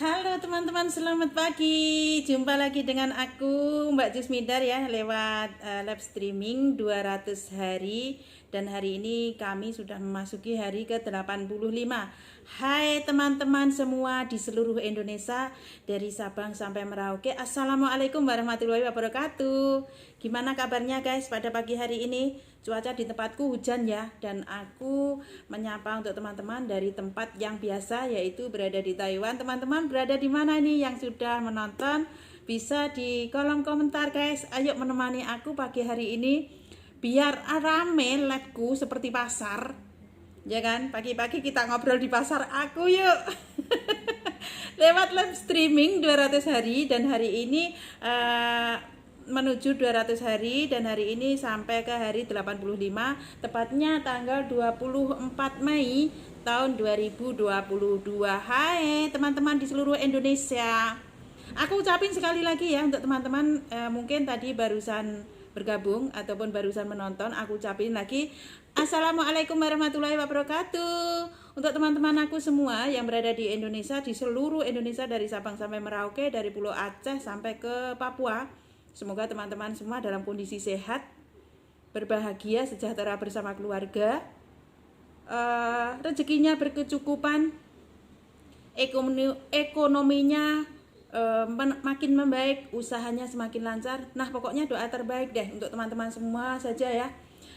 Halo teman-teman, selamat pagi. Jumpa lagi dengan aku Mbak Jusmidar ya lewat live streaming 200 hari. Dan hari ini kami sudah memasuki hari ke-85. Hai teman-teman semua di seluruh Indonesia, dari Sabang sampai Merauke. Assalamualaikum warahmatullahi wabarakatuh. Gimana kabarnya guys pada pagi hari ini? Cuaca di tempatku hujan ya, dan aku menyapa untuk teman-teman dari tempat yang biasa, yaitu berada di Taiwan. Teman-teman berada di mana nih yang sudah menonton? Bisa di kolom komentar guys. Ayo menemani aku pagi hari ini biar rame liveku seperti pasar. Ya kan? Pagi-pagi kita ngobrol di pasar aku yuk. Lewat live streaming 200 hari, dan hari ini menuju 200 hari, dan hari ini sampai ke hari 85, tepatnya tanggal 24 Mei tahun 2022. Hai teman-teman di seluruh Indonesia. Aku ucapin sekali lagi ya untuk teman-teman mungkin tadi barusan bergabung ataupun barusan menonton, aku ucapin lagi Assalamualaikum warahmatullahi wabarakatuh. Untuk teman-teman aku semua yang berada di Indonesia, di seluruh Indonesia, dari Sabang sampai Merauke, dari Pulau Aceh sampai ke Papua. Semoga teman-teman semua dalam kondisi sehat, berbahagia, sejahtera bersama keluarga, rezekinya berkecukupan, ekonominya makin membaik, usahanya semakin lancar. Nah pokoknya doa terbaik deh untuk teman-teman semua saja ya.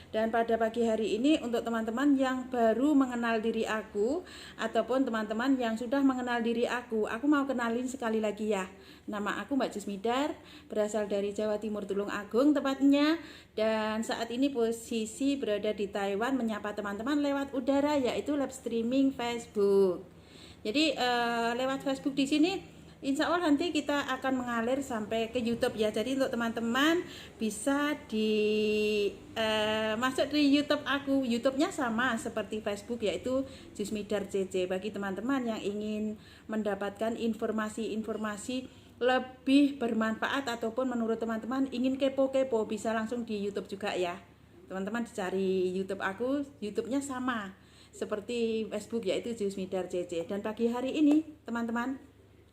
Dan pada pagi hari ini untuk teman-teman yang baru mengenal diri aku ataupun teman-teman yang sudah mengenal diri aku mau kenalin sekali lagi ya. Nama aku Mbak Jusmidar, berasal dari Jawa Timur, Tulung Agung tepatnya, dan saat ini posisi berada di Taiwan menyapa teman-teman lewat udara, yaitu live streaming Facebook. Jadi lewat Facebook di sini insya Allah nanti kita akan mengalir sampai ke YouTube ya. Jadi untuk teman-teman bisa masuk di YouTube aku. YouTube-nya sama seperti Facebook, yaitu Jusmidar CC. Bagi teman-teman yang ingin mendapatkan informasi-informasi lebih bermanfaat ataupun menurut teman-teman ingin kepo-kepo, bisa langsung di YouTube juga ya. Teman-teman dicari YouTube aku, YouTube-nya sama seperti Facebook, yaitu Jusmidar CC. Dan pagi hari ini teman-teman,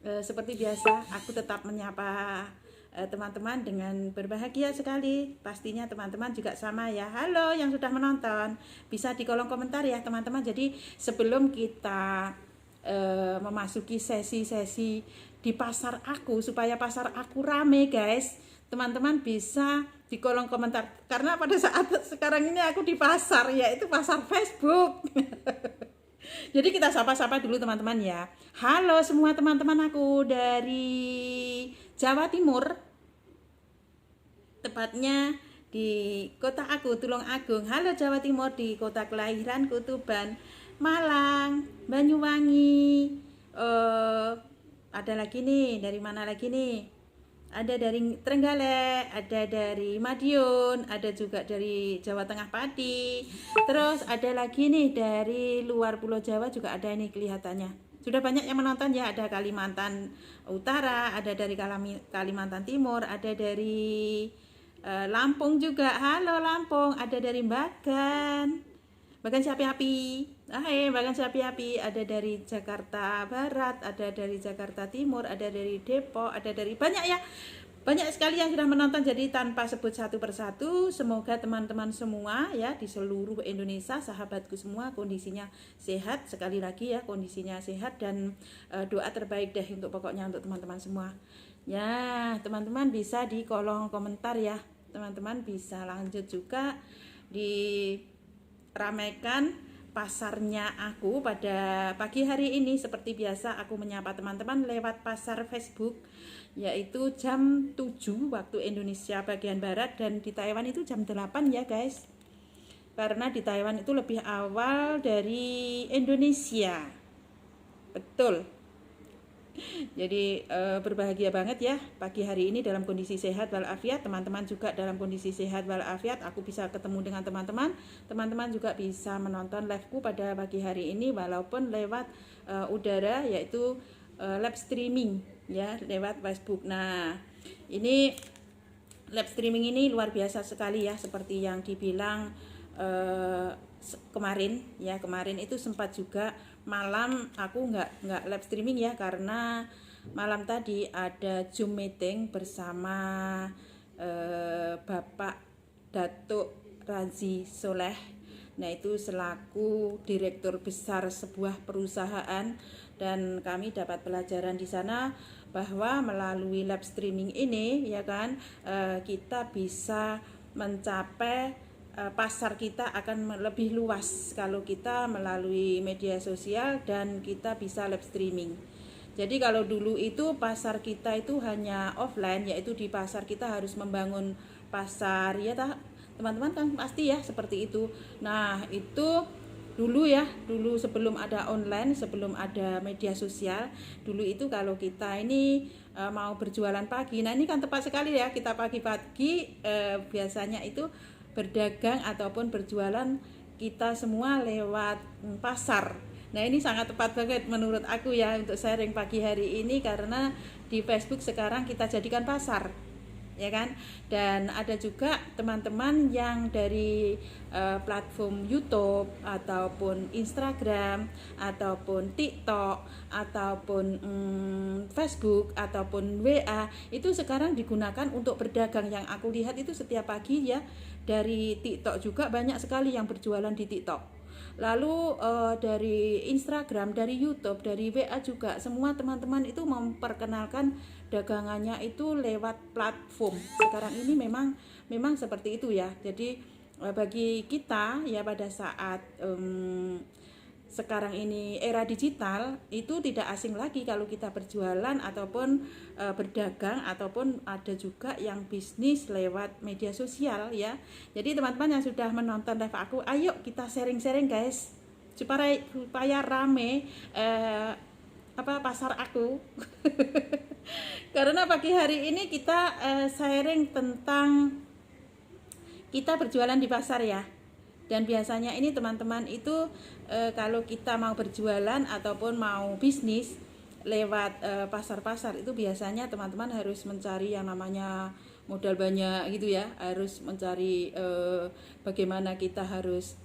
seperti biasa aku tetap menyapa teman-teman dengan berbahagia sekali. Pastinya teman-teman juga sama ya. Halo yang sudah menonton, bisa di kolom komentar ya teman-teman. Jadi sebelum kita memasuki sesi-sesi di pasar aku, supaya pasar aku rame guys, teman-teman bisa di kolom komentar. Karena pada saat sekarang ini aku di pasar, yaitu pasar Facebook. Jadi kita sapa-sapa dulu teman-teman ya. Halo semua teman-teman aku dari Jawa Timur, tepatnya di kota aku, Tulung Agung. Halo Jawa Timur, di kota kelahiranku Tuban, Malang, Banyuwangi. Ada lagi nih, dari mana lagi nih? Ada dari Trenggalek, ada dari Madiun, ada juga dari Jawa Tengah Pati. Terus ada lagi nih dari luar Pulau Jawa juga ada nih kelihatannya. Sudah banyak yang menonton ya, ada Kalimantan Utara, ada dari Kalimantan Timur, ada dari Lampung juga. Halo Lampung, ada dari Bagan Sapi-Api. Bagan Sapi-Api, ada dari Jakarta Barat, ada dari Jakarta Timur, ada dari Depok, ada dari banyak ya. Banyak sekali yang sudah menonton, jadi tanpa sebut satu persatu, semoga teman-teman semua ya di seluruh Indonesia, sahabatku semua kondisinya sehat. Sekali lagi ya, kondisinya sehat, dan doa terbaik deh untuk pokoknya untuk teman-teman semua. Ya, teman-teman bisa di kolom komentar ya. Teman-teman bisa lanjut juga diramaikan pasarnya aku pada pagi hari ini. Seperti biasa aku menyapa teman-teman lewat pasar Facebook, yaitu jam 7 waktu Indonesia bagian Barat, dan di Taiwan itu jam 8 ya guys, karena di Taiwan itu lebih awal dari Indonesia. Betul. Jadi berbahagia banget ya pagi hari ini dalam kondisi sehat walafiat. Teman-teman juga dalam kondisi sehat walafiat. Aku bisa ketemu dengan teman-teman. Teman-teman juga bisa menonton liveku pada pagi hari ini walaupun lewat udara, yaitu live streaming ya lewat Facebook. Nah ini live streaming ini luar biasa sekali ya, seperti yang dibilang kemarin itu sempat juga malam aku nggak live streaming ya, karena malam tadi ada Zoom meeting bersama Bapak Datuk Razi Soleh. Nah, itu selaku direktur besar sebuah perusahaan, dan kami dapat pelajaran di sana bahwa melalui live streaming ini ya kan, kita bisa mencapai pasar kita akan lebih luas kalau kita melalui media sosial dan kita bisa live streaming. Jadi kalau dulu itu pasar kita itu hanya offline, yaitu di pasar kita harus membangun pasar ya teman-teman kan pasti ya seperti itu. Nah, itu dulu ya, dulu sebelum ada online, sebelum ada media sosial, dulu itu kalau kita ini mau berjualan pagi, nah ini kan tepat sekali ya, kita pagi-pagi biasanya itu berdagang ataupun berjualan kita semua lewat pasar. Nah, ini sangat tepat banget menurut aku ya untuk sharing pagi hari ini, karena di Facebook sekarang kita jadikan pasar ya kan. Dan ada juga teman-teman yang dari platform YouTube ataupun Instagram ataupun TikTok ataupun Facebook ataupun WA, itu sekarang digunakan untuk berdagang. Yang aku lihat itu setiap pagi ya, dari TikTok juga banyak sekali yang berjualan di TikTok. Lalu dari Instagram, dari YouTube, dari WA juga, semua teman-teman itu memperkenalkan dagangannya itu lewat platform. Sekarang ini memang seperti itu ya. Jadi bagi kita ya, pada saat sekarang ini era digital, itu tidak asing lagi kalau kita berjualan ataupun berdagang, ataupun ada juga yang bisnis lewat media sosial ya. Jadi teman-teman yang sudah menonton live aku, ayo kita sharing-sharing guys, supaya rame pasar aku. Karena pagi hari ini kita sharing tentang kita berjualan di pasar ya. Dan biasanya ini teman-teman itu kalau kita mau berjualan ataupun mau bisnis lewat pasar-pasar, itu biasanya teman-teman harus mencari yang namanya modal banyak gitu ya. Harus mencari bagaimana kita harus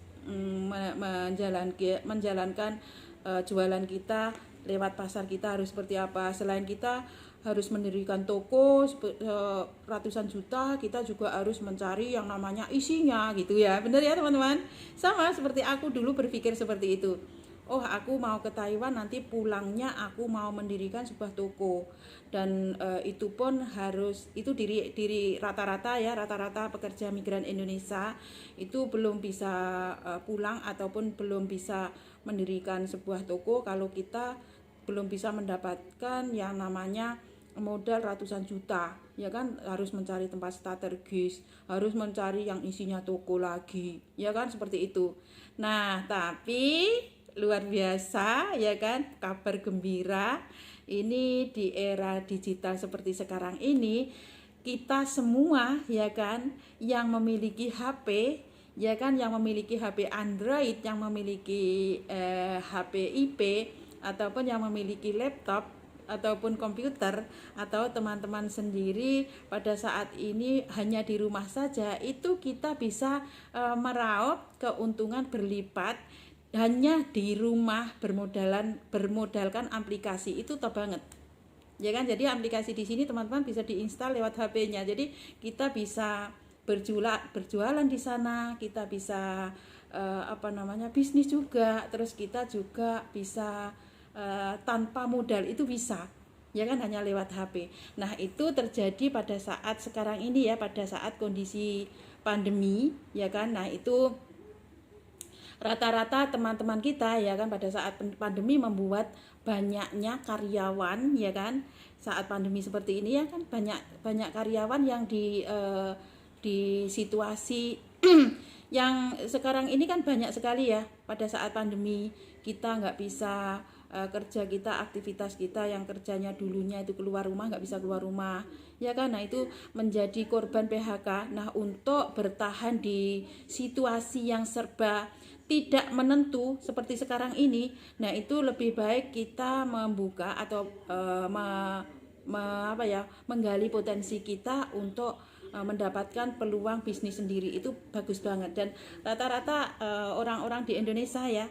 menjalankan jualan kita lewat pasar kita harus seperti apa. Selain kita harus mendirikan toko ratusan juta, kita juga harus mencari yang namanya isinya gitu ya. Bener ya teman-teman? Sama seperti aku dulu berpikir seperti itu. Oh, aku mau ke Taiwan, nanti pulangnya aku mau mendirikan sebuah toko. Dan itu pun harus, itu diri rata-rata ya, rata-rata pekerja migran Indonesia itu belum bisa pulang ataupun belum bisa mendirikan sebuah toko kalau kita belum bisa mendapatkan yang namanya modal ratusan juta ya kan. Harus mencari tempat strategis, harus mencari yang isinya toko lagi ya kan, seperti itu. Nah, tapi luar biasa ya kan, kabar gembira ini di era digital seperti sekarang ini, kita semua ya kan yang memiliki HP ya kan, yang memiliki HP Android, yang memiliki HP IP, ataupun yang memiliki laptop ataupun komputer, atau teman-teman sendiri pada saat ini hanya di rumah saja, itu kita bisa meraup keuntungan berlipat hanya di rumah, bermodalkan aplikasi. Itu top banget ya kan. Jadi aplikasi di sini teman-teman bisa diinstal lewat HP-nya. Jadi kita bisa berjualan di sana, kita bisa bisnis juga, terus kita juga bisa tanpa modal, itu bisa ya kan, hanya lewat HP. Nah, itu terjadi pada saat sekarang ini ya, pada saat kondisi pandemi ya kan. Nah, itu rata-rata teman-teman kita ya kan pada saat pandemi membuat banyaknya karyawan ya kan. Saat pandemi seperti ini ya kan, banyak karyawan yang di situasi yang sekarang ini kan banyak sekali ya. Pada saat pandemi kita nggak bisa kerja kita, aktivitas kita yang kerjanya dulunya itu keluar rumah, nggak bisa keluar rumah ya kan. Nah, itu menjadi korban PHK. Nah, untuk bertahan di situasi yang serba tidak menentu seperti sekarang ini, nah itu lebih baik kita membuka atau menggali potensi kita untuk mendapatkan peluang bisnis sendiri. Itu bagus banget. Dan rata-rata orang-orang di Indonesia ya,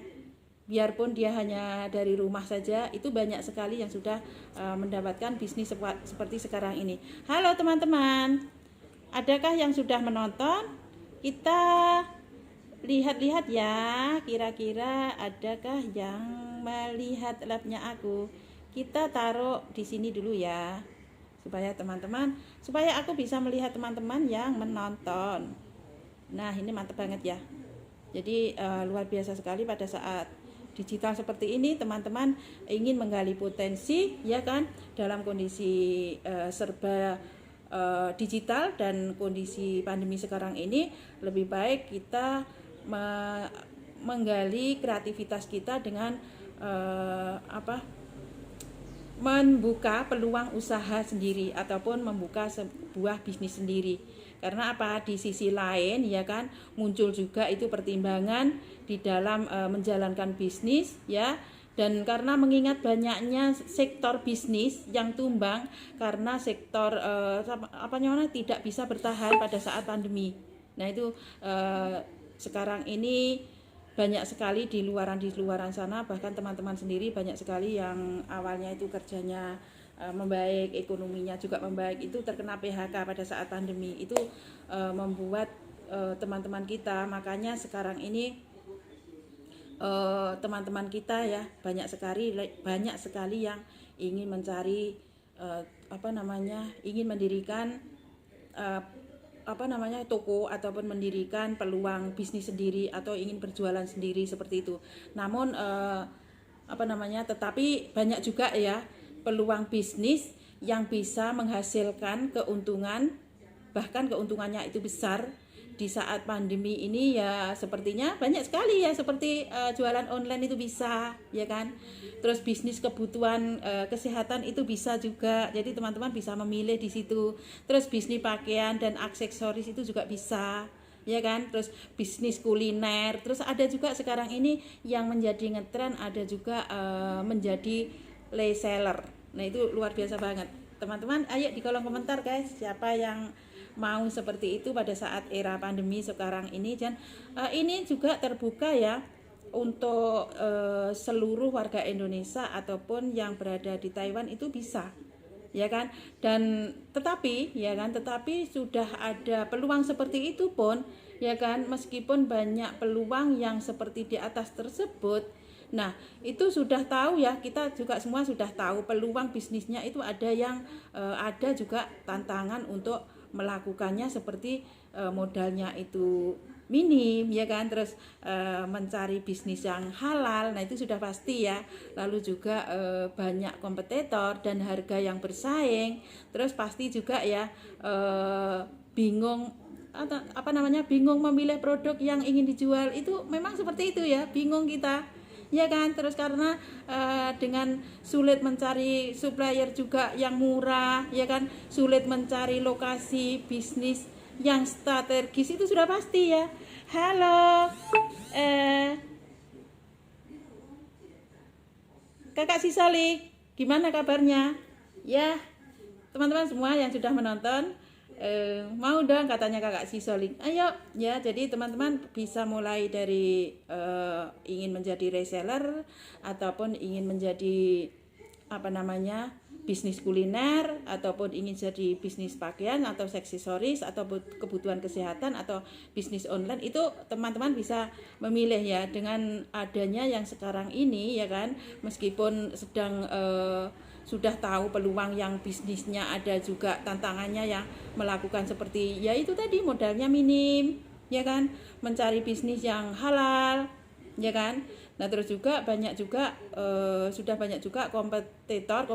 biarpun dia hanya dari rumah saja, itu banyak sekali yang sudah mendapatkan bisnis seperti sekarang ini. Halo teman-teman, adakah yang sudah menonton? Kita lihat-lihat ya, kira-kira adakah yang melihat labnya aku? Kita taruh di sini dulu ya, supaya aku bisa melihat teman-teman yang menonton. Nah, ini mantap banget ya. Jadi luar biasa sekali pada saat digital seperti ini, teman-teman ingin menggali potensi ya kan, dalam kondisi serba digital dan kondisi pandemi sekarang ini, lebih baik kita menggali kreativitas kita dengan membuka peluang usaha sendiri ataupun membuka sebuah bisnis sendiri. Karena apa? Di sisi lain ya kan, muncul juga itu pertimbangan di dalam menjalankan bisnis ya, dan karena mengingat banyaknya sektor bisnis yang tumbang karena sektor tidak bisa bertahan pada saat pandemi. Nah itu sekarang ini banyak sekali di luaran sana, bahkan teman-teman sendiri banyak sekali yang awalnya itu kerjanya membaik, ekonominya juga membaik, itu terkena PHK pada saat pandemi. Itu membuat teman-teman kita, makanya sekarang ini teman-teman kita ya banyak sekali yang ingin mencari ingin mendirikan toko ataupun mendirikan peluang bisnis sendiri atau ingin berjualan sendiri seperti itu. Namun tetapi banyak juga ya peluang bisnis yang bisa menghasilkan keuntungan, bahkan keuntungannya itu besar di saat pandemi ini ya. Sepertinya banyak sekali ya, seperti jualan online itu bisa ya kan, terus bisnis kebutuhan kesehatan itu bisa juga, jadi teman-teman bisa memilih di situ. Terus bisnis pakaian dan aksesoris itu juga bisa ya kan, terus bisnis kuliner. Terus ada juga sekarang ini yang menjadi ngetren, ada juga menjadi reseller. Nah itu luar biasa banget teman-teman. Ayo di kolom komentar guys, siapa yang mau seperti itu pada saat era pandemi sekarang ini. Dan ini juga terbuka ya untuk seluruh warga Indonesia ataupun yang berada di Taiwan itu bisa ya kan. Dan tetapi sudah ada peluang seperti itu pun ya kan, meskipun banyak peluang yang seperti di atas tersebut. Nah itu sudah tahu ya, kita juga semua sudah tahu peluang bisnisnya itu ada yang ada juga tantangan untuk melakukannya, seperti modalnya itu minim ya kan, terus mencari bisnis yang halal, nah itu sudah pasti ya. Lalu juga banyak kompetitor dan harga yang bersaing, terus pasti juga ya bingung bingung memilih produk yang ingin dijual. Itu memang seperti itu ya, bingung kita ya kan. Terus karena dengan sulit mencari supplier juga yang murah ya kan, sulit mencari lokasi bisnis yang strategis, itu sudah pasti ya. Halo Kakak Sisolik, gimana kabarnya ya teman-teman semua yang sudah menonton? Mau dong katanya Kakak Sisolik, ayo ya. Jadi teman-teman bisa mulai dari ingin menjadi reseller ataupun ingin menjadi bisnis kuliner, ataupun ingin jadi bisnis pakaian atau aksesoris ataupun kebutuhan kesehatan atau bisnis online. Itu teman-teman bisa memilih ya, dengan adanya yang sekarang ini ya kan. Meskipun sedang sudah tahu peluang yang bisnisnya, ada juga tantangannya yang melakukan seperti ya itu tadi, modalnya minim ya kan, mencari bisnis yang halal ya kan. Nah terus juga sudah banyak juga kompetitor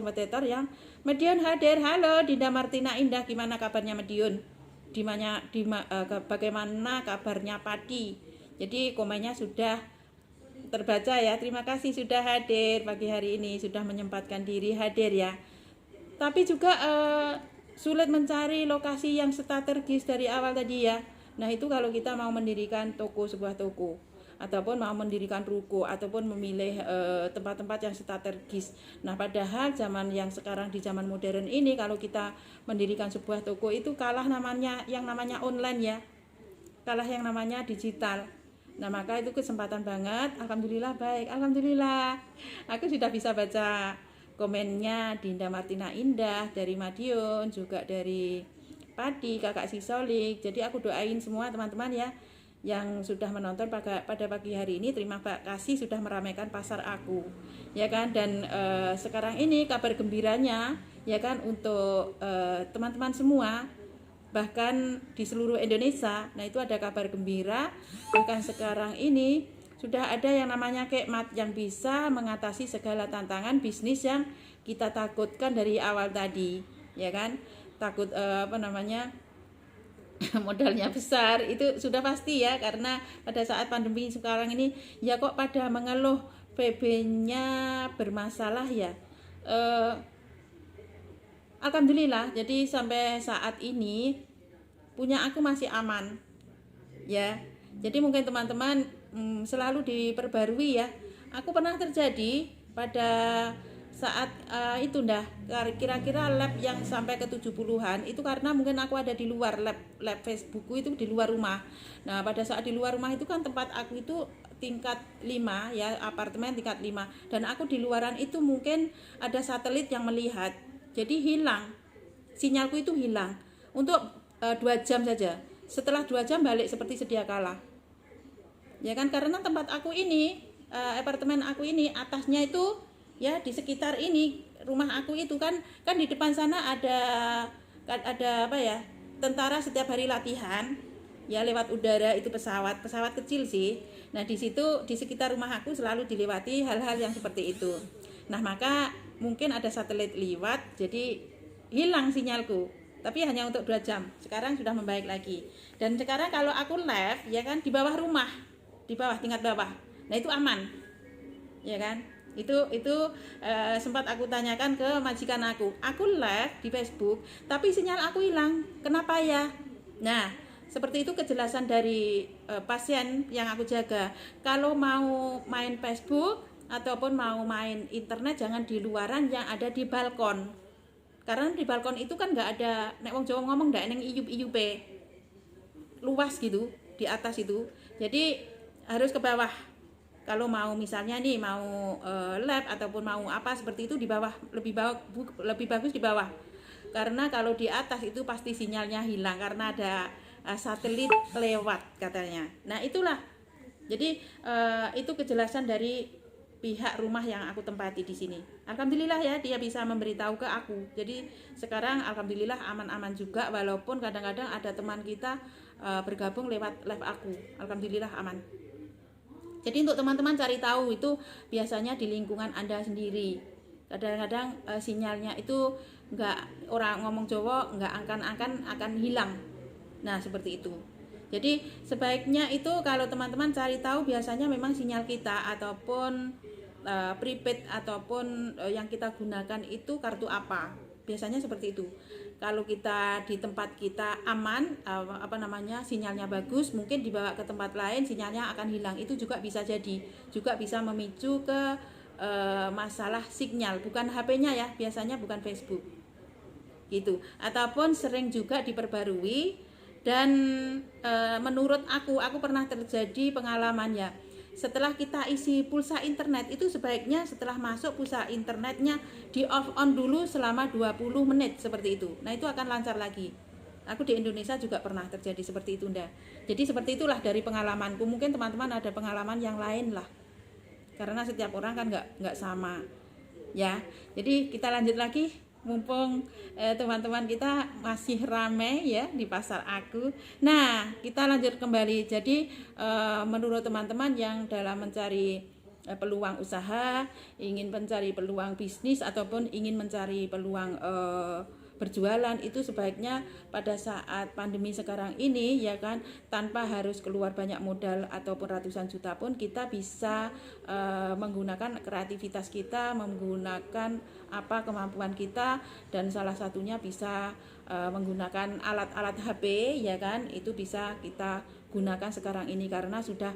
yang Medion hadir. Halo Dinda Martina Indah, gimana kabarnya Medion? Bagaimana kabarnya Padi? Jadi komennya sudah terbaca ya, terima kasih sudah hadir pagi hari ini, sudah menyempatkan diri hadir ya. Tapi juga sulit mencari lokasi yang strategis dari awal tadi ya. Nah itu kalau kita mau mendirikan sebuah toko ataupun mau mendirikan ruko ataupun memilih tempat-tempat yang strategis. Nah padahal zaman yang sekarang, di zaman modern ini, kalau kita mendirikan sebuah toko itu kalah yang namanya online ya, kalah yang namanya digital. Nah, maka itu kesempatan banget. Alhamdulillah baik. Alhamdulillah. Aku sudah bisa baca komennya Dinda Martina Indah dari Madiun, juga dari Padi, Kakak Sisolik. Jadi aku doain semua teman-teman ya yang sudah menonton pada pagi hari ini. Terima kasih sudah meramaikan pasar aku. Ya kan? Dan sekarang ini kabar gembiranya ya kan untuk teman-teman semua, bahkan di seluruh Indonesia. Nah, itu ada kabar gembira, bahkan sekarang ini sudah ada yang namanya Kekmat yang bisa mengatasi segala tantangan bisnis yang kita takutkan dari awal tadi, ya kan? Takut modalnya besar itu sudah pasti ya, karena pada saat pandemi sekarang ini ya kok pada mengeluh PB-nya bermasalah ya. Alhamdulillah, jadi sampai saat ini punya aku masih aman ya. Jadi mungkin teman-teman selalu diperbarui ya. Aku pernah terjadi pada saat itu kira-kira lab yang sampai ke 70-an itu karena mungkin aku ada di luar lab Facebookku itu di luar rumah. Nah, pada saat di luar rumah itu kan tempat aku itu tingkat 5 ya, apartemen tingkat 5, dan aku di luaran itu mungkin ada satelit yang melihat. Jadi hilang, sinyalku itu hilang untuk 2 jam saja. Setelah 2 jam balik seperti sedia kala. Ya kan, karena tempat aku ini, apartemen aku ini atasnya itu ya di sekitar ini rumah aku itu kan di depan sana ada apa ya, tentara setiap hari latihan ya lewat udara, itu pesawat kecil sih. Nah, di situ di sekitar rumah aku selalu dilewati hal-hal yang seperti itu. Nah, maka mungkin ada satelit liwat, jadi hilang sinyalku, tapi hanya untuk 2 jam. Sekarang sudah membaik lagi. Dan sekarang kalau aku live ya kan di bawah rumah, di bawah, tingkat bawah. Nah, itu aman. Ya kan? Itu sempat aku tanyakan ke majikan aku. Aku live di Facebook, tapi sinyal aku hilang. Kenapa ya? Nah, seperti itu kejelasan dari pasien yang aku jaga. Kalau mau main Facebook ataupun mau main internet, jangan di luaran yang ada di balkon. Karena di balkon itu kan nggak ada, nek wong Jawa ngomong nggak eneng iyup-iyupe, luas gitu di atas itu. Jadi harus ke bawah. Kalau mau misalnya nih mau lab ataupun mau apa seperti itu di bawah, lebih bagus di bawah. Karena kalau di atas itu pasti sinyalnya hilang karena ada satelit lewat katanya. Nah, itulah. Jadi itu kejelasan dari pihak rumah yang aku tempati di sini. Alhamdulillah ya, dia bisa memberitahu ke aku. Jadi sekarang alhamdulillah aman-aman juga, walaupun kadang-kadang ada teman kita bergabung lewat live aku. Alhamdulillah aman. Jadi untuk teman-teman cari tahu itu biasanya di lingkungan Anda sendiri. Kadang-kadang sinyalnya itu nggak, orang ngomong Jawa nggak akan hilang. Nah, seperti itu. Jadi sebaiknya itu kalau teman-teman cari tahu biasanya memang sinyal kita ataupun prepaid ataupun yang kita gunakan itu kartu apa. Biasanya seperti itu. Kalau kita di tempat kita aman, sinyalnya bagus, mungkin dibawa ke tempat lain sinyalnya akan hilang. Itu juga bisa jadi, juga bisa memicu ke masalah sinyal, bukan HP-nya ya, biasanya bukan Facebook. Gitu. Ataupun sering juga diperbarui. Dan menurut aku pernah terjadi pengalaman ya, setelah kita isi pulsa internet itu sebaiknya setelah masuk pulsa internetnya di off on dulu selama 20 menit seperti itu. Nah, itu akan lancar lagi. Aku di Indonesia juga pernah terjadi seperti itu Jadi seperti itulah dari pengalamanku. Mungkin teman-teman ada pengalaman yang lain lah, karena setiap orang kan nggak sama ya. Jadi kita lanjut lagi. Mumpung teman-teman kita masih ramai ya di pasar aku. Nah, kita lanjut kembali. Jadi menurut teman-teman yang dalam mencari peluang usaha, ingin mencari peluang bisnis ataupun ingin mencari peluang berjualan, itu sebaiknya pada saat pandemi sekarang ini ya kan, tanpa harus keluar banyak modal ataupun ratusan juta pun kita bisa menggunakan kreativitas kita, menggunakan apa kemampuan kita, dan salah satunya bisa menggunakan alat-alat HP ya kan, itu bisa kita gunakan sekarang ini karena sudah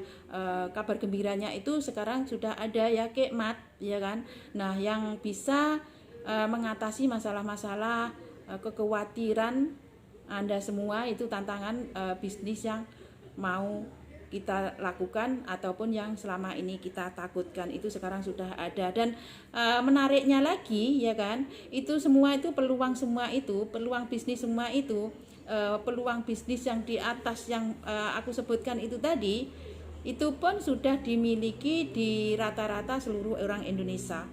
kabar gembiranya itu sekarang sudah ada ya Kekmat ya kan. Nah, yang bisa mengatasi masalah-masalah kekhawatiran Anda semua, itu tantangan bisnis yang mau kita lakukan ataupun yang selama ini kita takutkan itu sekarang sudah ada. Dan menariknya lagi ya kan, itu semua itu peluang, semua itu peluang bisnis, semua itu peluang bisnis yang di atas yang aku sebutkan itu tadi, itu pun sudah dimiliki di rata-rata seluruh orang Indonesia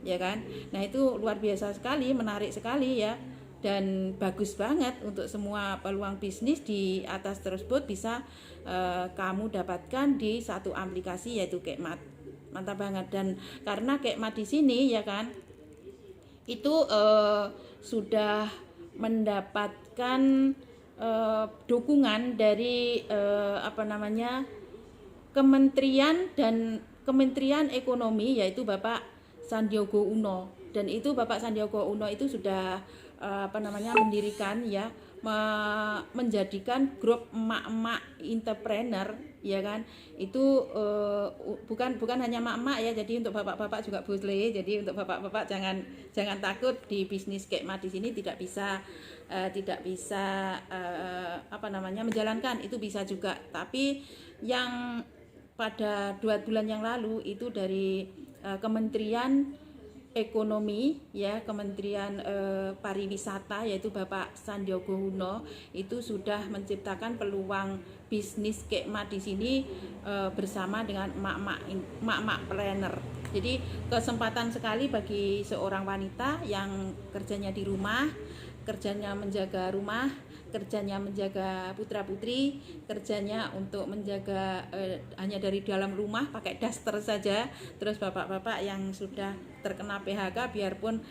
ya kan. Nah itu luar biasa sekali, menarik sekali ya, dan bagus banget untuk semua peluang bisnis di atas tersebut bisa kamu dapatkan di satu aplikasi yaitu Kekmat. Mantap banget. Dan karena Kekmat di sini ya kan itu sudah mendapatkan dukungan dari Kementerian Ekonomi, yaitu Bapak Sandiaga Uno. Dan itu Bapak Sandiaga Uno itu sudah mendirikan ya, menjadikan grup emak-emak entrepreneur ya kan. Itu bukan hanya emak-emak ya, jadi untuk bapak-bapak juga boleh. Jadi untuk bapak-bapak jangan takut, di bisnis Kekmat di sini tidak bisa menjalankan, itu bisa juga. Tapi yang pada 2 bulan yang lalu itu dari Kementerian Ekonomi ya, Kementerian Pariwisata, yaitu Bapak Sandiaga Uno, itu sudah menciptakan peluang bisnis Kekmat di sini bersama dengan emak-emak planner. Jadi kesempatan sekali bagi seorang wanita yang kerjanya di rumah, kerjanya menjaga rumah, kerjanya menjaga putra-putri, kerjanya untuk menjaga hanya dari dalam rumah pakai daster saja. Terus bapak-bapak yang sudah terkena PHK biarpun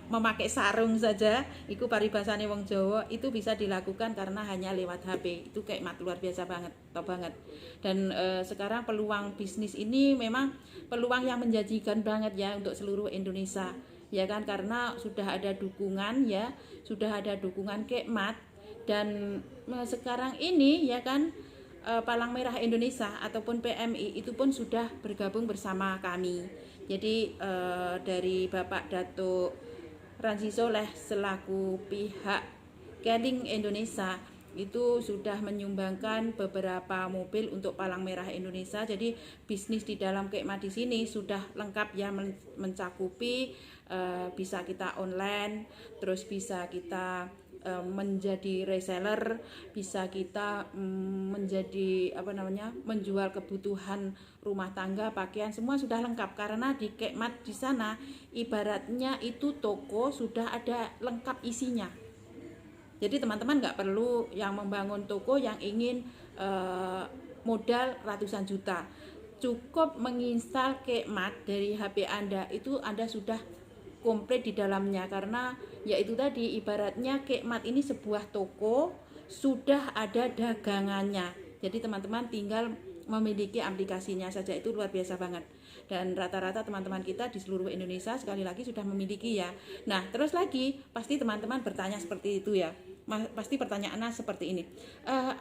memakai sarung saja, itu paribasane wong Jawa, itu bisa dilakukan karena hanya lewat HP. Itu Kekmat luar biasa banget, top banget. Dan sekarang peluang bisnis ini memang peluang yang menjanjikan banget ya untuk seluruh Indonesia ya kan, karena sudah ada dukungan ya, sudah ada dukungan Kekmat. Dan sekarang ini ya kan Palang Merah Indonesia ataupun PMI itu pun sudah bergabung bersama kami. Jadi dari Bapak Datuk Ransi Soleh selaku pihak Keling Indonesia itu sudah menyumbangkan beberapa mobil untuk Palang Merah Indonesia. Jadi bisnis di dalam Kekmat di sini sudah lengkap ya, mencakupi bisa kita online, terus bisa kita menjadi reseller, bisa kita menjadi menjual kebutuhan rumah tangga, pakaian, semua sudah lengkap. Karena di Kekmat di sana ibaratnya itu toko sudah ada lengkap isinya. Jadi teman-teman nggak perlu yang membangun toko yang ingin modal ratusan juta. Cukup menginstal Kekmat dari HP Anda, itu Anda sudah komplit di dalamnya. Karena yaitu tadi ibaratnya Kekmat ini sebuah toko, sudah ada dagangannya. Jadi teman-teman tinggal memiliki aplikasinya saja, itu luar biasa banget. Dan rata-rata teman-teman kita di seluruh Indonesia sekali lagi sudah memiliki ya. Nah terus lagi pasti teman-teman bertanya seperti itu ya, pasti pertanyaannya seperti ini,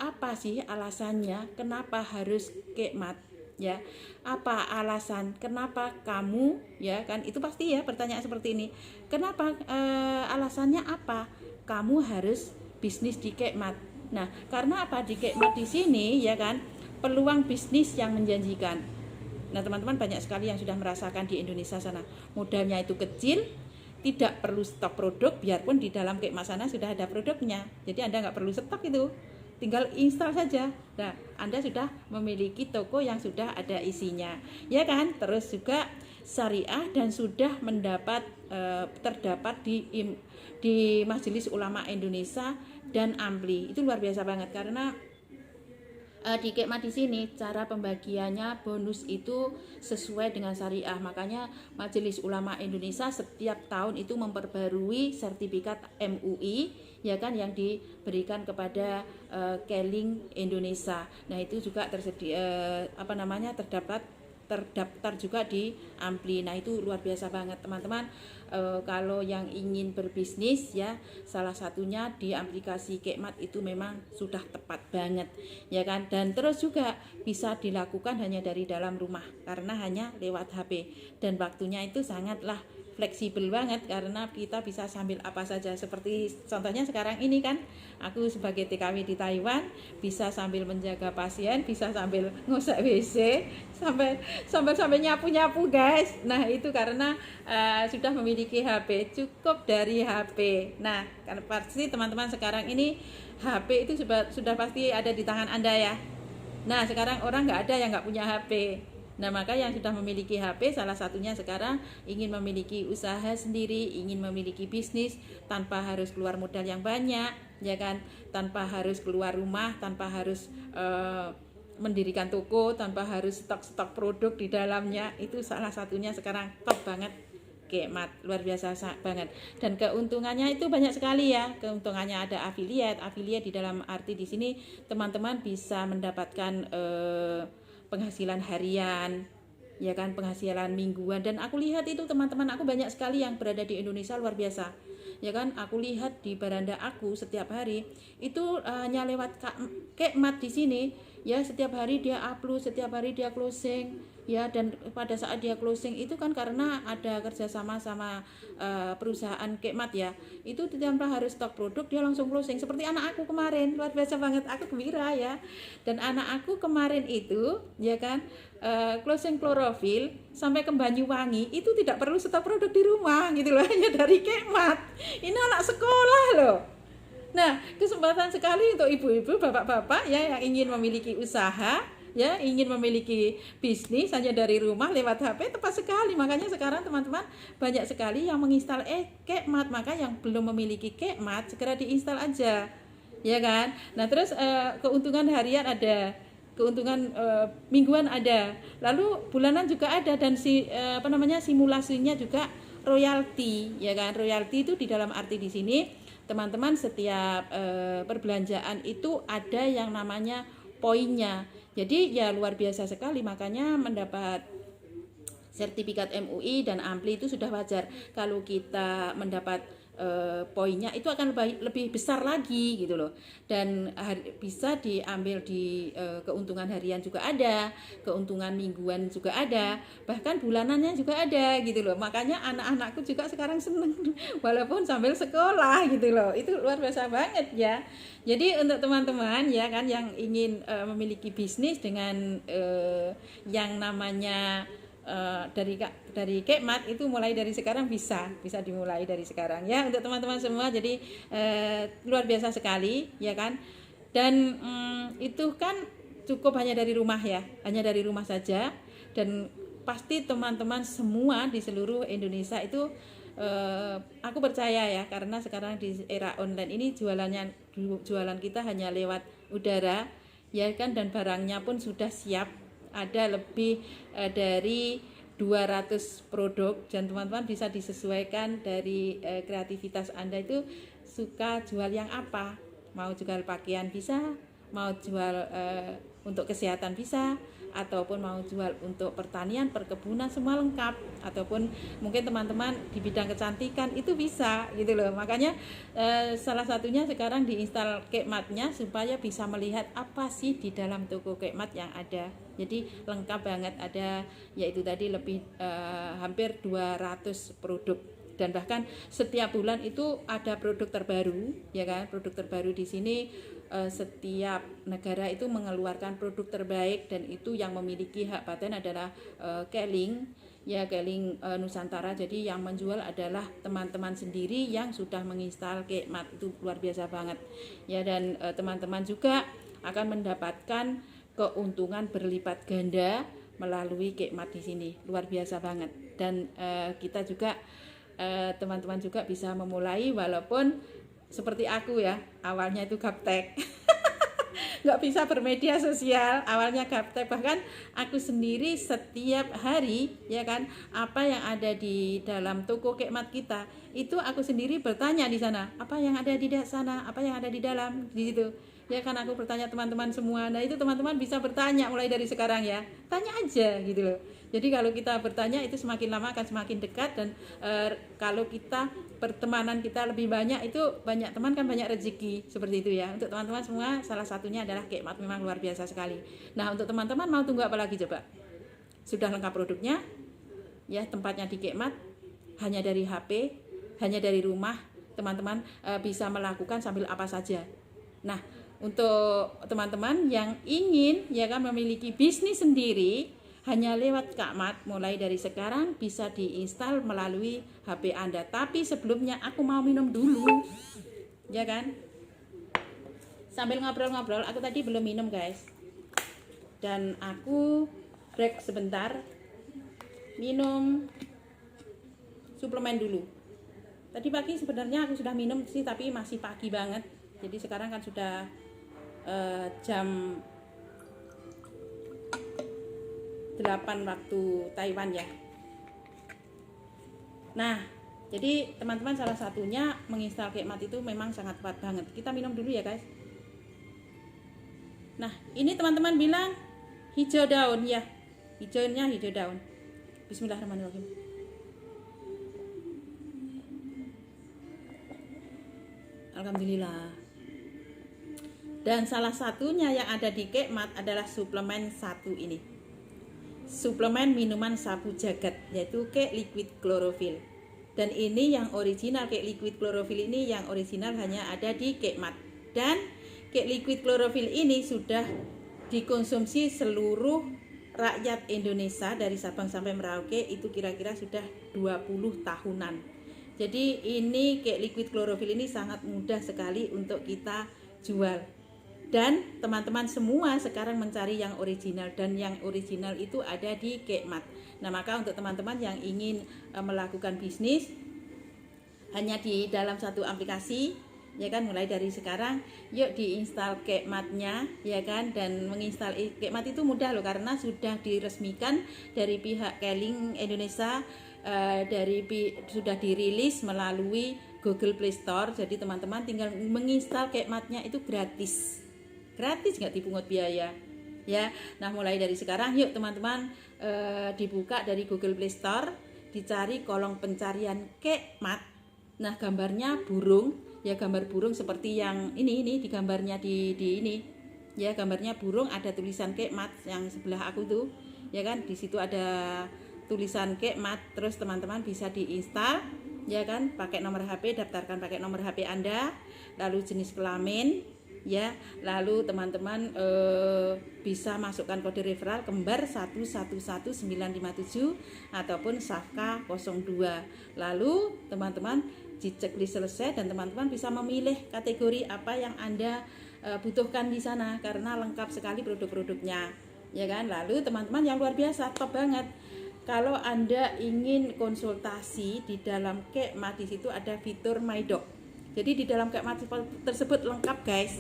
apa sih alasannya kenapa harus Kekmat ya, apa alasan kenapa kamu ya kan, itu pasti ya pertanyaan seperti ini, kenapa alasannya apa kamu harus bisnis di Kekmat. Nah karena apa, di Kekmat di sini ya kan peluang bisnis yang menjanjikan. Nah teman-teman banyak sekali yang sudah merasakan di Indonesia sana, modalnya itu kecil, tidak perlu stok produk, biarpun di dalam Kekmat sana sudah ada produknya. Jadi Anda nggak perlu stok itu, tinggal install saja. Nah, Anda sudah memiliki toko yang sudah ada isinya, ya kan? Terus juga syariah dan sudah terdapat di Majelis Ulama Indonesia dan AMPLI. Itu luar biasa banget karena di Kekmat di sini cara pembagiannya bonus itu sesuai dengan syariah. Makanya Majelis Ulama Indonesia setiap tahun itu memperbarui sertifikat MUI ya kan, yang diberikan kepada Keling Indonesia. Nah itu juga tersedia terdaftar juga di AMPLI. Nah itu luar biasa banget teman-teman. Kalau yang ingin berbisnis ya, salah satunya di aplikasi Kekmat itu memang sudah tepat banget ya kan. Dan terus juga bisa dilakukan hanya dari dalam rumah karena hanya lewat HP, dan waktunya itu sangatlah fleksibel banget karena kita bisa sambil apa saja. Seperti contohnya sekarang ini kan, aku sebagai TKW di Taiwan bisa sambil menjaga pasien, bisa sambil ngosek WC, sampai nyapu-nyapu guys. Nah itu karena sudah memiliki HP, cukup dari HP. Nah karena pasti teman-teman sekarang ini HP itu sudah pasti ada di tangan Anda ya. Nah sekarang orang nggak ada yang nggak punya HP. Nah maka yang sudah memiliki HP salah satunya sekarang ingin memiliki usaha sendiri, ingin memiliki bisnis tanpa harus keluar modal yang banyak, ya kan, tanpa harus keluar rumah, tanpa harus mendirikan toko, tanpa harus stok produk di dalamnya. Itu salah satunya sekarang top banget Kekmat, luar biasa banget. Dan keuntungannya itu banyak sekali ya. Keuntungannya ada affiliate di dalam arti di sini teman-teman bisa mendapatkan penghasilan harian, ya kan, penghasilan mingguan. Dan aku lihat itu teman-teman aku banyak sekali yang berada di Indonesia, luar biasa, ya kan. Aku lihat di beranda aku setiap hari itu hanya lewat Kekmat di sini ya, setiap hari dia upload, setiap hari dia closing ya. Dan pada saat dia closing itu kan karena ada kerjasama sama perusahaan Kekmat ya, itu tanpa harus stok produk dia langsung closing. Seperti anak aku kemarin, luar biasa banget, aku gembira ya. Dan anak aku kemarin itu ya kan closing klorofil sampai ke Banyuwangi itu tidak perlu stok produk di rumah gitu loh, hanya dari Kekmat. Ini anak sekolah loh. Nah kesempatan sekali untuk ibu-ibu, bapak-bapak ya yang ingin memiliki usaha, ya ingin memiliki bisnis hanya dari rumah lewat HP, tepat sekali. Makanya sekarang teman-teman banyak sekali yang menginstal Kekmat. Maka yang belum memiliki Kekmat segera diinstal aja, ya kan. Nah terus keuntungan harian ada, keuntungan mingguan ada, lalu bulanan juga ada, dan simulasinya juga royalti, ya kan. Royalti itu di dalam arti di sini teman-teman setiap perbelanjaan itu ada yang namanya poinnya. Jadi ya luar biasa sekali, makanya mendapat sertifikat MUI dan AMPLI itu sudah wajar. Kalau kita mendapat poinnya itu akan lebih besar lagi gitu loh. Dan bisa diambil di keuntungan harian juga ada, keuntungan mingguan juga ada, bahkan bulanannya juga ada gitu loh. Makanya anak-anakku juga sekarang seneng walaupun sambil sekolah gitu loh. Itu luar biasa banget ya. Jadi untuk teman-teman ya kan yang ingin memiliki bisnis dengan yang namanya dari Kekmat itu mulai dari sekarang bisa dimulai dari sekarang ya untuk teman-teman semua. Jadi luar biasa sekali ya kan. Dan itu kan cukup hanya dari rumah ya, hanya dari rumah saja. Dan pasti teman-teman semua di seluruh Indonesia itu aku percaya ya, karena sekarang di era online ini jualan kita hanya lewat udara ya kan, dan barangnya pun sudah siap. Ada lebih dari 200 produk, dan teman-teman bisa disesuaikan dari kreativitas Anda itu suka jual yang apa. Mau jual pakaian bisa, mau jual untuk kesehatan bisa, ataupun mau jual untuk pertanian, perkebunan, semua lengkap. Ataupun mungkin teman-teman di bidang kecantikan itu bisa gitu loh. Makanya salah satunya sekarang diinstal Kekmatnya supaya bisa melihat apa sih di dalam toko Kekmat yang ada. Jadi lengkap banget, ada yaitu tadi lebih hampir 200 produk. Dan bahkan setiap bulan itu ada produk terbaru ya kan. Produk terbaru di sini setiap negara itu mengeluarkan produk terbaik, dan itu yang memiliki hak paten adalah Keling ya, Keling Nusantara. Jadi yang menjual adalah teman-teman sendiri yang sudah menginstal Kekmat. Itu luar biasa banget ya. Dan teman-teman juga akan mendapatkan keuntungan berlipat ganda melalui Kekmat di sini, luar biasa banget. Dan kita juga teman-teman juga bisa memulai, walaupun seperti aku ya, awalnya itu gaptek nggak bisa bermedia sosial, awalnya gaptek. Bahkan aku sendiri setiap hari ya kan, apa yang ada di dalam toko Kekmat kita itu aku sendiri bertanya di sana, apa yang ada di sana, apa yang ada di dalam di situ ya kan. Aku bertanya teman-teman semua. Nah itu teman-teman bisa bertanya mulai dari sekarang ya, tanya aja gitu loh. Jadi kalau kita bertanya itu semakin lama akan semakin dekat. Dan kalau kita pertemanan kita lebih banyak, itu banyak teman kan banyak rezeki, seperti itu ya. Untuk teman-teman semua salah satunya adalah Kekmat, memang luar biasa sekali. Nah untuk teman-teman mau tunggu apa lagi coba? Sudah lengkap produknya ya, tempatnya di Kekmat, hanya dari HP, hanya dari rumah, teman-teman bisa melakukan sambil apa saja. Nah, untuk teman-teman yang ingin ya kan memiliki bisnis sendiri hanya lewat Kak mulai dari sekarang bisa diinstal melalui HP Anda. Tapi sebelumnya aku mau minum dulu. Ya kan? Sambil ngobrol-ngobrol, aku tadi belum minum, guys. Dan aku break sebentar. Minum suplemen dulu. Tadi pagi sebenarnya aku sudah minum sih, tapi masih pagi banget. Jadi sekarang kan sudah jam 8 waktu Taiwan ya. Nah, jadi teman-teman salah satunya menginstal Kekmat itu memang sangat kuat banget. Kita minum dulu ya, guys. Nah, ini teman-teman bilang hijau daun ya. Hijaunya hijau daun. Bismillahirrahmanirrahim. Alhamdulillah. Dan salah satunya yang ada di Kekmat adalah suplemen satu ini. Suplemen minuman sapu jagat, yaitu Kek Liquid Chlorophyll. Dan ini yang original, Kek Liquid Chlorophyll ini yang original hanya ada di Kekmat. Dan Kek Liquid Chlorophyll ini sudah dikonsumsi seluruh rakyat Indonesia dari Sabang sampai Merauke, itu kira-kira sudah 20 tahunan. Jadi ini Kek Liquid Chlorophyll ini sangat mudah sekali untuk kita jual. Dan teman-teman semua sekarang mencari yang original, dan yang original itu ada di Kekmat. Nah, maka untuk teman-teman yang ingin melakukan bisnis hanya di dalam satu aplikasi, ya kan, mulai dari sekarang yuk diinstal Kekmatnya, ya kan. Dan menginstal Kekmat itu mudah loh, karena sudah diresmikan dari pihak Keling Indonesia, sudah dirilis melalui Google Play Store. Jadi teman-teman tinggal menginstal Kekmatnya itu gratis, nggak dipungut biaya ya. Nah, mulai dari sekarang yuk teman-teman dibuka dari Google Play Store, dicari kolom pencarian Kekmat. Nah, gambarnya burung ya, gambar burung seperti yang ini di gambarnya di ini ya, gambarnya burung, ada tulisan Kekmat yang sebelah aku tuh ya kan. Di situ ada tulisan Kekmat. Terus teman-teman bisa diinstal ya kan, pakai nomor HP, daftarkan pakai nomor HP Anda, lalu jenis kelamin ya, lalu teman-teman bisa masukkan kode referral kembar 111957 ataupun Safka 02. Lalu teman-teman diceklis selesai, dan teman-teman bisa memilih kategori apa yang Anda butuhkan di sana, karena lengkap sekali produk-produknya ya kan. Lalu teman-teman yang luar biasa, top banget, kalau Anda ingin konsultasi di dalam Kekmat, di situ ada fitur My Doc. Jadi di dalam Kekmat tersebut lengkap, guys.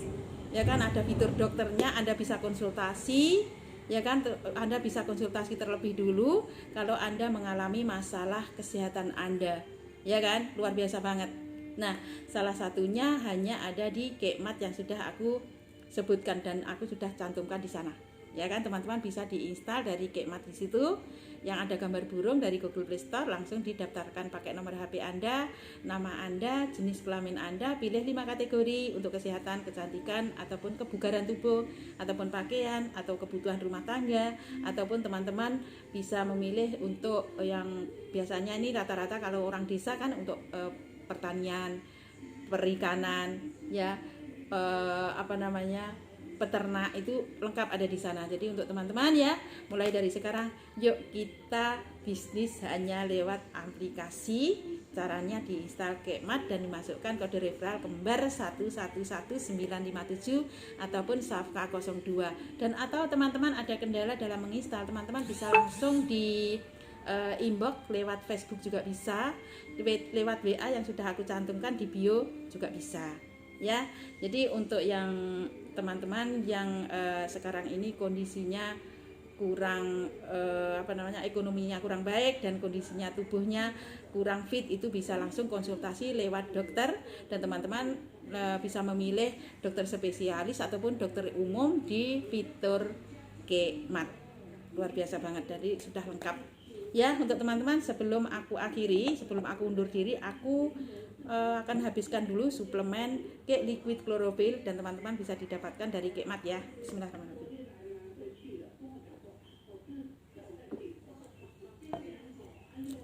Ya kan, ada fitur dokternya, Anda bisa konsultasi, ya kan. Anda bisa konsultasi terlebih dulu kalau Anda mengalami masalah kesehatan Anda. Ya kan, luar biasa banget. Nah, salah satunya hanya ada di Kekmat yang sudah aku sebutkan dan aku sudah cantumkan di sana. Ya kan, teman-teman bisa diinstal dari Kekmat. Di situ yang ada gambar burung dari Google Play Store, langsung didaftarkan pakai nomor HP Anda, nama Anda, jenis kelamin Anda, pilih 5 kategori untuk kesehatan, kecantikan, ataupun kebugaran tubuh, ataupun pakaian, atau kebutuhan rumah tangga, ataupun teman-teman bisa memilih untuk yang biasanya ini rata-rata kalau orang desa kan untuk pertanian, perikanan, ya, peternak, itu lengkap ada di sana. Jadi untuk teman-teman ya, mulai dari sekarang yuk kita bisnis hanya lewat aplikasi. Caranya diinstal Kekmat dan dimasukkan kode referral kembar 111957 ataupun Safka 02. Dan atau teman-teman ada kendala dalam menginstal, teman-teman bisa langsung di inbox lewat Facebook juga bisa, lewat WA yang sudah aku cantumkan di bio juga bisa ya. Jadi untuk yang teman-teman yang sekarang ini kondisinya kurang ekonominya kurang baik dan kondisinya tubuhnya kurang fit, itu bisa langsung konsultasi lewat dokter, dan teman-teman bisa memilih dokter spesialis ataupun dokter umum di fitur Kekmat. Luar biasa banget, jadi sudah lengkap ya. Untuk teman-teman, sebelum aku undur diri, aku akan habiskan dulu suplemen Kek Liquid Chlorophyll, dan teman-teman bisa didapatkan dari Kekmat ya. Bismillahirrahmanirrahim.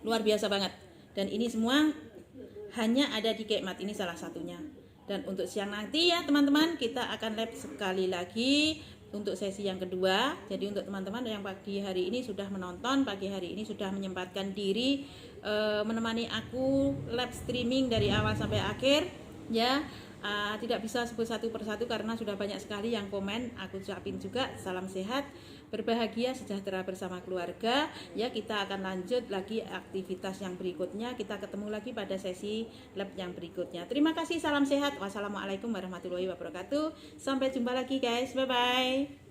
Luar biasa banget. Dan ini semua hanya ada di Kekmat, ini salah satunya. Dan untuk siang nanti ya teman-teman, kita akan lab sekali lagi untuk sesi yang kedua. Jadi untuk teman-teman yang pagi hari ini sudah menonton, pagi hari ini sudah menyempatkan diri menemani aku live streaming dari awal sampai akhir ya. Tidak bisa sebut satu persatu karena sudah banyak sekali yang komen. Aku ucapin juga salam sehat, berbahagia, sejahtera bersama keluarga ya. Kita akan lanjut lagi aktivitas yang berikutnya. Kita ketemu lagi pada sesi lab yang berikutnya. Terima kasih, salam sehat, wassalamualaikum warahmatullahi wabarakatuh. Sampai jumpa lagi guys, bye bye.